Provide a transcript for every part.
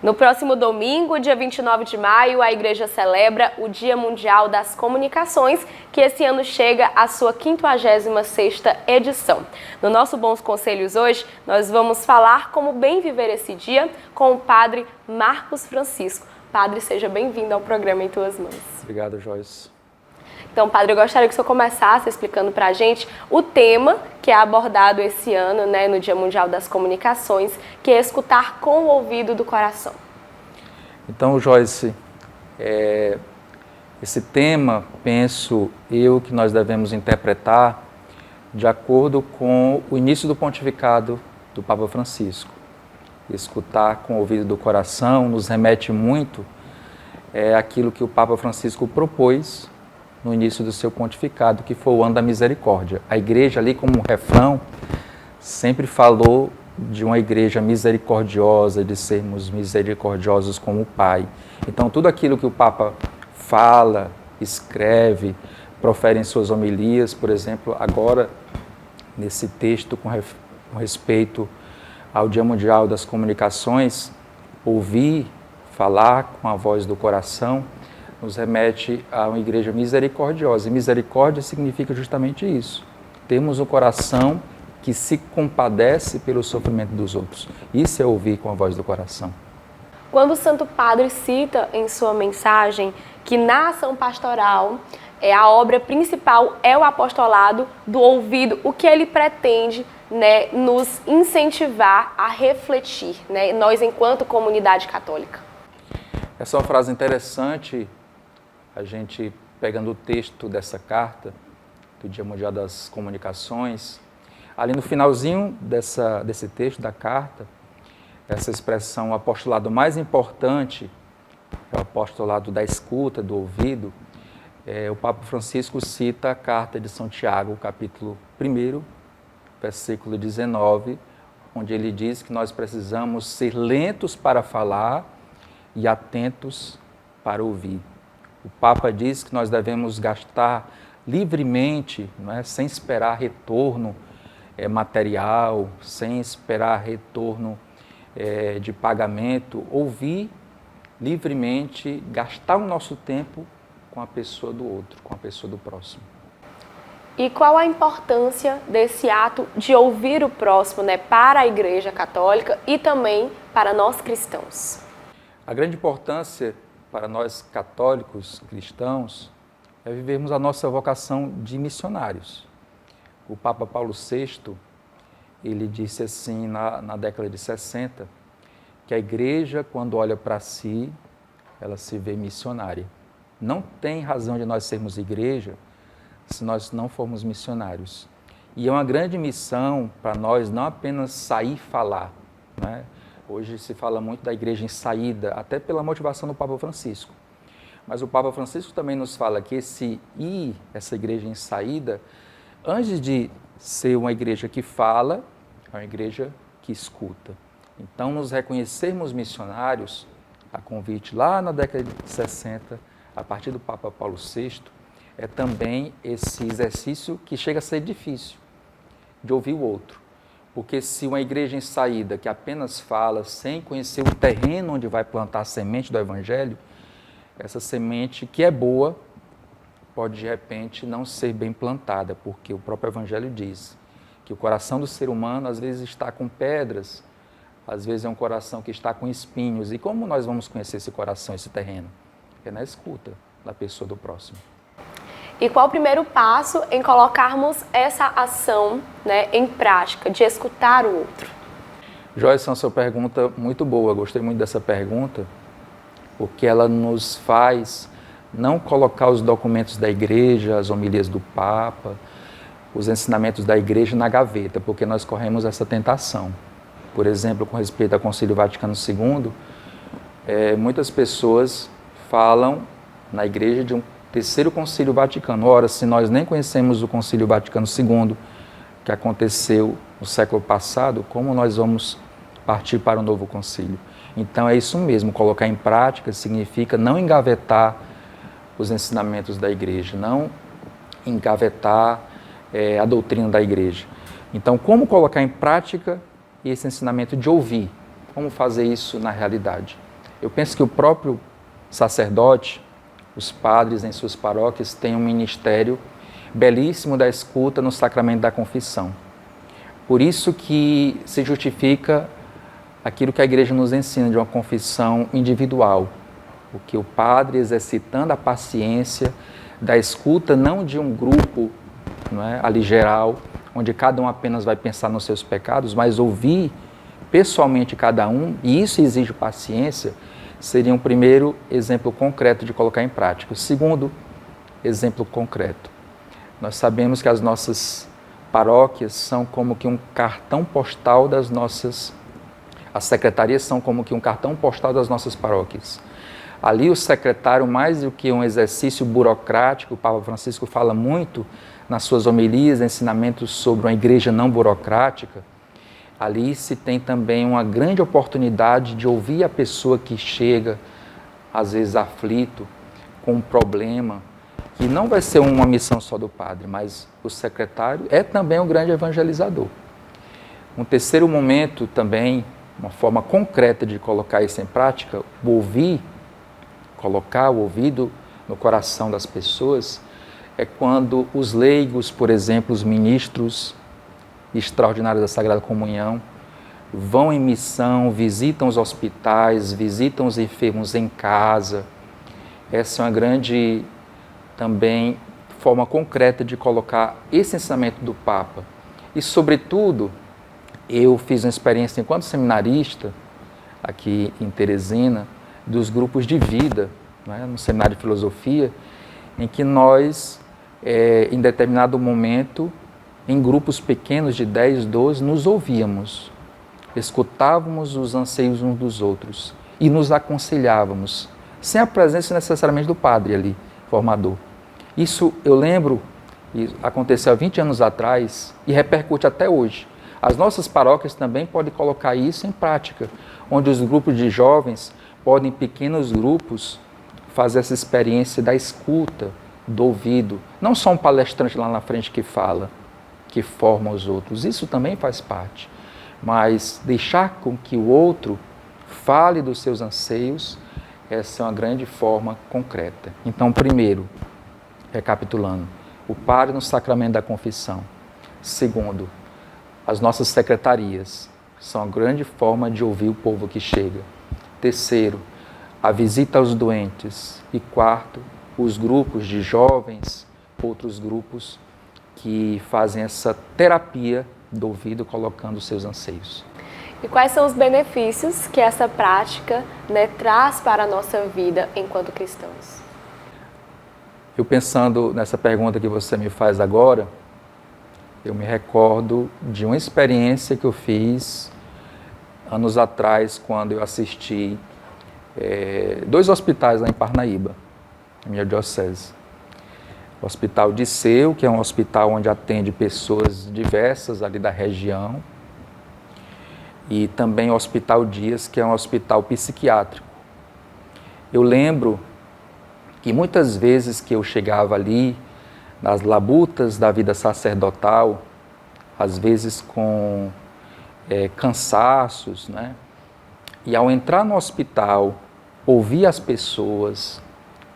No próximo domingo, dia 29 de maio, a Igreja celebra o Dia Mundial das Comunicações, que esse ano chega à sua 56ª edição. No nosso Bons Conselhos hoje, nós vamos falar como bem viver esse dia com o Padre Marcos Francisco. Padre, seja bem-vindo ao programa Em Tuas Mãos. Obrigado, Joyce. Então, Padre, eu gostaria que o senhor começasse explicando para a gente o tema que é abordado esse ano, no Dia Mundial das Comunicações, que é escutar com o ouvido do coração. Então, Joyce, esse tema, penso eu, que nós devemos interpretar de acordo com o início do pontificado do Papa Francisco. Escutar com o ouvido do coração nos remete muito àquilo que o Papa Francisco propôs no início do seu pontificado, que foi o ano da misericórdia. A igreja ali, como um refrão, sempre falou de uma igreja misericordiosa, de sermos misericordiosos como o Pai. Então, tudo aquilo que o Papa fala, escreve, profere em suas homilias, por exemplo, agora, nesse texto com respeito ao Dia Mundial das Comunicações, ouvir, falar com a voz do coração, nos remete a uma igreja misericordiosa. E misericórdia significa justamente isso. Temos um coração que se compadece pelo sofrimento dos outros. Isso é ouvir com a voz do coração. Quando o Santo Padre cita em sua mensagem que na ação pastoral a obra principal é o apostolado do ouvido, o que ele pretende nos incentivar a refletir, nós enquanto comunidade católica? Essa é uma frase interessante. A gente, pegando o texto dessa carta, do Dia Mundial das Comunicações, ali no finalzinho desse texto da carta, essa expressão, o apostolado mais importante, é o apostolado da escuta, do ouvido, o Papa Francisco cita a carta de São Tiago, capítulo 1, versículo 19, onde ele diz que nós precisamos ser lentos para falar e atentos para ouvir. O Papa diz que nós devemos gastar livremente, sem esperar retorno material, sem esperar retorno de pagamento, ouvir livremente, gastar o nosso tempo com a pessoa do outro, com a pessoa do próximo. E qual a importância desse ato de ouvir o próximo, para a Igreja Católica e também para nós cristãos? A grande importância para nós católicos cristãos é vivermos a nossa vocação de missionários. O Papa Paulo VI, ele disse assim na década de 60, que a igreja, quando olha para si, ela se vê missionária. Não tem razão de nós sermos igreja se nós não formos missionários. E é uma grande missão para nós não apenas sair e falar, Hoje se fala muito da igreja em saída, até pela motivação do Papa Francisco. Mas o Papa Francisco também nos fala que essa igreja em saída, antes de ser uma igreja que fala, é uma igreja que escuta. Então, nos reconhecermos missionários, a convite lá na década de 60, a partir do Papa Paulo VI, é também esse exercício que chega a ser difícil, de ouvir o outro. Porque se uma igreja em saída que apenas fala sem conhecer o terreno onde vai plantar a semente do Evangelho, essa semente que é boa pode de repente não ser bem plantada, porque o próprio Evangelho diz que o coração do ser humano às vezes está com pedras, às vezes é um coração que está com espinhos. E como nós vamos conhecer esse coração, esse terreno? É na escuta da pessoa do próximo. E qual o primeiro passo em colocarmos essa ação em prática, de escutar o outro? Joyce, a sua pergunta muito boa, gostei muito dessa pergunta, porque ela nos faz não colocar os documentos da igreja, as homilias do Papa, os ensinamentos da igreja na gaveta, porque nós corremos essa tentação. Por exemplo, com respeito ao Concílio Vaticano II, muitas pessoas falam na igreja de um terceiro Concílio Vaticano. Ora, se nós nem conhecemos o Concílio Vaticano II, que aconteceu no século passado, como nós vamos partir para um novo concílio? Então é isso mesmo, colocar em prática significa não engavetar os ensinamentos da igreja, não engavetar a doutrina da igreja. Então, como colocar em prática esse ensinamento de ouvir? Como fazer isso na realidade? Eu penso que o próprio sacerdote, os padres em suas paróquias, têm um ministério belíssimo da escuta no sacramento da confissão. Por isso que se justifica aquilo que a igreja nos ensina de uma confissão individual, o que o padre exercitando a paciência da escuta, não de um grupo, não é, ali geral, onde cada um apenas vai pensar nos seus pecados, mas ouvir pessoalmente cada um, e isso exige paciência, seria um primeiro exemplo concreto de colocar em prática. O segundo exemplo concreto, nós sabemos que as nossas paróquias são como que um cartão postal das nossas, as secretarias são como que um cartão postal das nossas paróquias. Ali o secretário, mais do que um exercício burocrático, o Papa Francisco fala muito nas suas homilias, ensinamentos sobre uma igreja não burocrática, ali se tem também uma grande oportunidade de ouvir a pessoa que chega, às vezes aflito, com um problema, que não vai ser uma missão só do padre, mas o secretário é também um grande evangelizador. Um terceiro momento também, uma forma concreta de colocar isso em prática, o ouvir, colocar o ouvido no coração das pessoas, é quando os leigos, por exemplo, os ministros extraordinários da Sagrada Comunhão, vão em missão, visitam os hospitais, visitam os enfermos em casa. Essa é uma grande, também, forma concreta de colocar esse ensinamento do Papa. E, sobretudo, eu fiz uma experiência enquanto seminarista, aqui em Teresina, dos grupos de vida, né, no seminário de filosofia, em que nós, em determinado momento, em grupos pequenos de 10, 12, nos ouvíamos, escutávamos os anseios uns dos outros e nos aconselhávamos, sem a presença necessariamente do padre ali, formador. Isso eu lembro, aconteceu há 20 anos atrás e repercute até hoje. As nossas paróquias também podem colocar isso em prática, onde os grupos de jovens podem, em pequenos grupos, fazer essa experiência da escuta, do ouvido. Não só um palestrante lá na frente que fala, que forma os outros, isso também faz parte. Mas deixar com que o outro fale dos seus anseios, essa é uma grande forma concreta. Então, primeiro, recapitulando, o padre no sacramento da confissão. Segundo, as nossas secretarias são a grande forma de ouvir o povo que chega. Terceiro, a visita aos doentes. E quarto, os grupos de jovens, outros grupos que fazem essa terapia do ouvido, colocando os seus anseios. E quais são os benefícios que essa prática, né, traz para a nossa vida enquanto cristãos? Eu pensando nessa pergunta que você me faz agora, eu me recordo de uma experiência que eu fiz anos atrás, quando eu assisti 2 hospitais lá em Parnaíba, na minha diocese. O Hospital Disseu, que é um hospital onde atende pessoas diversas ali da região, e também o Hospital Dias, que é um hospital psiquiátrico. Eu lembro que muitas vezes que eu chegava ali, nas labutas da vida sacerdotal, às vezes com cansaços, né? E ao entrar no hospital, ouvir as pessoas,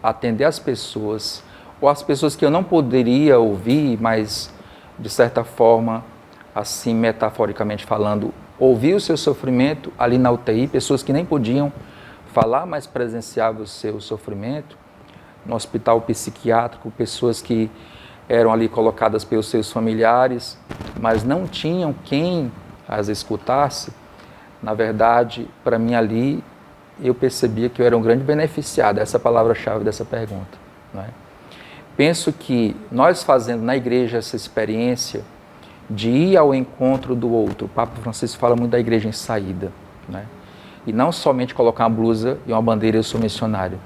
atender as pessoas, ou as pessoas que eu não poderia ouvir, mas de certa forma, assim metaforicamente falando, ouvir o seu sofrimento ali na UTI, pessoas que nem podiam falar, mas presenciavam o seu sofrimento, no hospital psiquiátrico, pessoas que eram ali colocadas pelos seus familiares, mas não tinham quem as escutasse. Na verdade, para mim ali, eu percebia que eu era um grande beneficiado, essa é a palavra-chave dessa pergunta, não é? Penso que nós fazendo na igreja essa experiência de ir ao encontro do outro, o Papa Francisco fala muito da igreja em saída, né? E não somente colocar uma blusa e uma bandeira, eu sou missionário,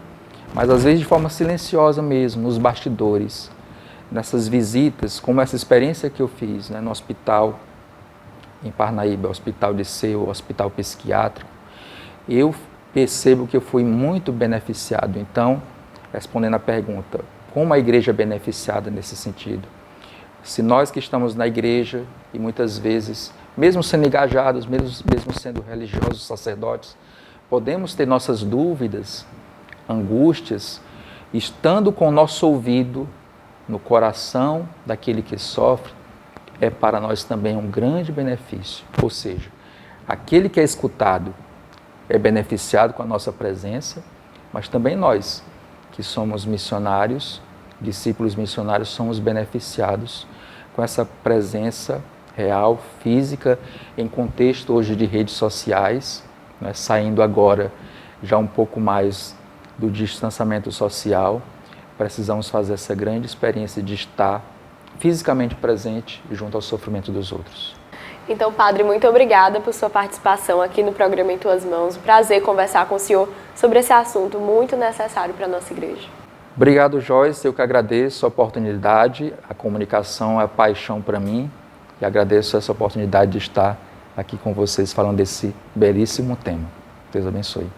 mas às vezes de forma silenciosa mesmo, nos bastidores, nessas visitas, como essa experiência que eu fiz, né, no hospital em Parnaíba, Hospital Disseu, Hospital Psiquiátrico, eu percebo que eu fui muito beneficiado. Então, respondendo à pergunta, como a igreja é beneficiada nesse sentido? Se nós que estamos na igreja, e muitas vezes, mesmo sendo engajados, mesmo sendo religiosos, sacerdotes, podemos ter nossas dúvidas, angústias, estando com o nosso ouvido no coração daquele que sofre, é para nós também um grande benefício. Ou seja, aquele que é escutado é beneficiado com a nossa presença, mas também nós, que somos missionários, discípulos missionários, somos beneficiados com essa presença real, física, em contexto hoje de redes sociais, né, saindo agora já um pouco mais do distanciamento social, precisamos fazer essa grande experiência de estar fisicamente presente junto ao sofrimento dos outros. Então, Padre, muito obrigada por sua participação aqui no programa Em Tuas Mãos. Um prazer conversar com o senhor sobre esse assunto muito necessário para a nossa igreja. Obrigado, Joyce. Eu que agradeço a oportunidade. A comunicação é paixão para mim e agradeço essa oportunidade de estar aqui com vocês falando desse belíssimo tema. Deus abençoe.